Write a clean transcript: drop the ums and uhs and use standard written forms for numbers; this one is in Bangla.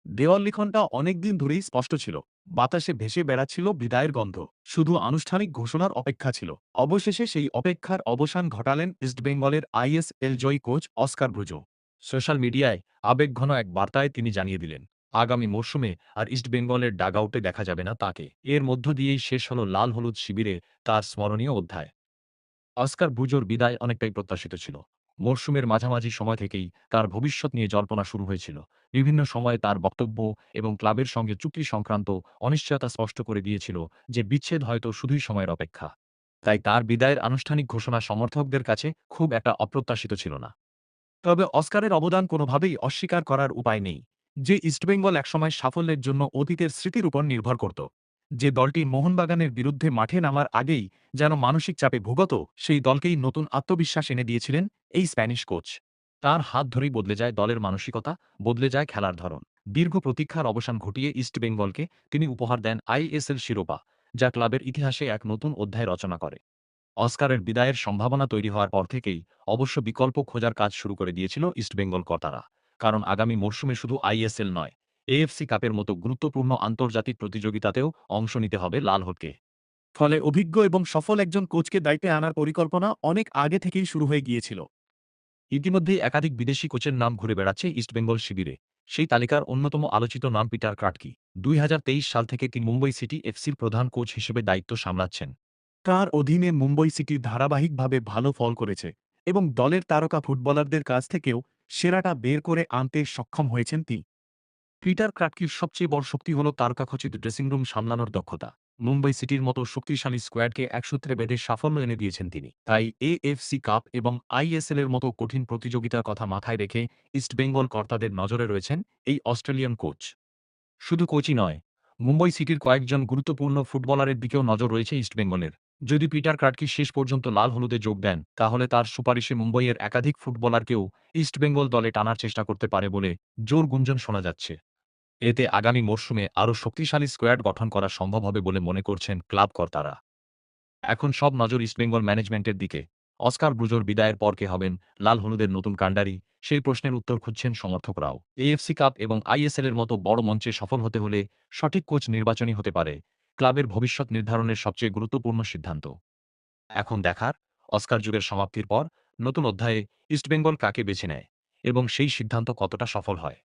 দেওয়াল লিখনটা অনেকদিন ধরেই স্পষ্ট ছিল। বাতাসে ভেসে বেড়াচ্ছিল বিদায়ের গন্ধ। শুধু আনুষ্ঠানিক ঘোষণার অপেক্ষা ছিল। অবশেষে সেই অপেক্ষার অবসান ঘটালেন ইস্টবেঙ্গলের আইএসএল জয়ী কোচ অস্কার ব্রুজো। সোশ্যাল মিডিয়ায় আবেগঘন এক বার্তায় তিনি জানিয়ে দিলেন, আগামী মরশুমে আর ইস্টবেঙ্গলের ডাগআউটে দেখা যাবে না তাকে। এর মধ্য দিয়েই শেষ হল লাল হলুদ শিবিরে তার স্মরণীয় অধ্যায়। অস্কার ব্রুজোর বিদায় অনেকটাই প্রত্যাশিত ছিল। মরশুমের মাঝামাঝি সময় থেকেই তার ভবিষ্যৎ নিয়ে জল্পনা শুরু হয়েছিল। বিভিন্ন সময়ে তার বক্তব্য এবং ক্লাবের সঙ্গে চুক্তি সংক্রান্ত অনিশ্চয়তা স্পষ্ট করে দিয়েছিল যে বিচ্ছেদ হয়তো শুধুই সময়ের অপেক্ষা। তাই তার বিদায়ের আনুষ্ঠানিক ঘোষণা সমর্থকদের কাছে খুব একটা অপ্রত্যাশিত ছিল না। তবে অস্কারের অবদান কোনোভাবেই অস্বীকার করার উপায় নেই। যে ইস্টবেঙ্গল একসময় সাফল্যের জন্য অতীতের স্মৃতির উপর নির্ভর করত, যে দলটি মোহনবাগানের বিরুদ্ধে মাঠে নামার আগেই যেন মানসিক চাপে ভুগত, সেই দলকেই নতুন আত্মবিশ্বাস এনে দিয়েছিলেন এই স্প্যানিশ কোচ। তার হাত ধরেই বদলে যায় দলের মানসিকতা, বদলে যায় খেলার ধরন। দীর্ঘ প্রতীক্ষার অবসান ঘটিয়ে ইস্টবেঙ্গলকে তিনি উপহার দেন আইএসএল শিরোপা, যা ক্লাবের ইতিহাসে এক নতুন অধ্যায় রচনা করে। অস্কারের বিদায়ের সম্ভাবনা তৈরি হওয়ার পর থেকেই অবশ্য বিকল্প খোঁজার কাজ শুরু করে দিয়েছিল ইস্টবেঙ্গল কর্তারা। কারণ আগামী মরশুমে শুধু আইএসএল নয়, এএফসি কাপের মতো গুরুত্বপূর্ণ আন্তর্জাতিক প্রতিযোগিতাতেও অংশ নিতে হবে লাল হলকে। ফলে অভিজ্ঞ এবং সফল একজন কোচকে দায়িত্বে আনার পরিকল্পনা অনেক আগে থেকেই শুরু হয়ে গিয়েছিল। ইতিমধ্যেই একাধিক বিদেশি কোচের নাম ঘুরে বেড়াচ্ছে ইস্টবেঙ্গল শিবিরে। সেই তালিকার অন্যতম আলোচিত নাম পিটার ক্রাটকি। ২০২৩ সাল থেকে তিনি মুম্বই সিটি এফসির প্রধান কোচ হিসেবে দায়িত্ব সামলাচ্ছেন। তার অধীনে মুম্বই সিটি ধারাবাহিকভাবে ভালো ফল করেছে এবং দলের তারকা ফুটবলারদের কাছ থেকেও সেরাটা বের করে আনতে সক্ষম হয়েছেন তিনি। পিটার ক্রাটকির সবচেয়ে বড় শক্তি হল তারকাখচিত ড্রেসিং রুম সামলানোর দক্ষতা। মুম্বই সিটির মতো শক্তিশালী স্কোয়াডকে একসূত্রে বেঁধে সাফল্য এনে দিয়েছেন তিনি। তাই এএফসি কাপ এবং আইএসএল এর মতো কঠিন প্রতিযোগিতার কথা মাথায় রেখে ইস্টবেঙ্গল কর্তাদের নজরে রয়েছেন এই অস্ট্রেলিয়ান কোচ। শুধু কোচই নয়, মুম্বই সিটির কয়েকজন গুরুত্বপূর্ণ ফুটবলারের দিকেও নজর রয়েছে ইস্টবেঙ্গলের। যদি পিটার ক্রাটকি শেষ পর্যন্ত লাল হলুদে যোগ দেন, তাহলে তার সুপারিশে মুম্বইয়ের একাধিক ফুটবলারকেও ইস্টবেঙ্গল দলে টানার চেষ্টা করতে পারে বলে জোর গুঞ্জন শোনা যাচ্ছে। এতে আগামী মরশুমে আরও শক্তিশালী স্কোয়াড গঠন করা সম্ভব হবে বলে মনে করছেন ক্লাব কর্তারা। এখন সব নজর ইস্টবেঙ্গল ম্যানেজমেন্টের দিকে। অস্কার ব্রুজোর বিদায়ের পর কে হবেন লাল হলুদের নতুন কাণ্ডারি, সেই প্রশ্নের উত্তর খুঁজছেন সমর্থকরাও। এএফসি কাপ এবং আইএসএল এর মতো বড় মঞ্চে সফল হতে হলে সঠিক কোচ নির্বাচনই হতে পারে ক্লাবের ভবিষ্যৎ নির্ধারণের সবচেয়ে গুরুত্বপূর্ণ সিদ্ধান্ত। এখন দেখার, অস্কার যুগের সমাপ্তির পর নতুন অধ্যায়ে ইস্টবেঙ্গল কাকে বেছে নেয় এবং সেই সিদ্ধান্ত কতটা সফল হয়।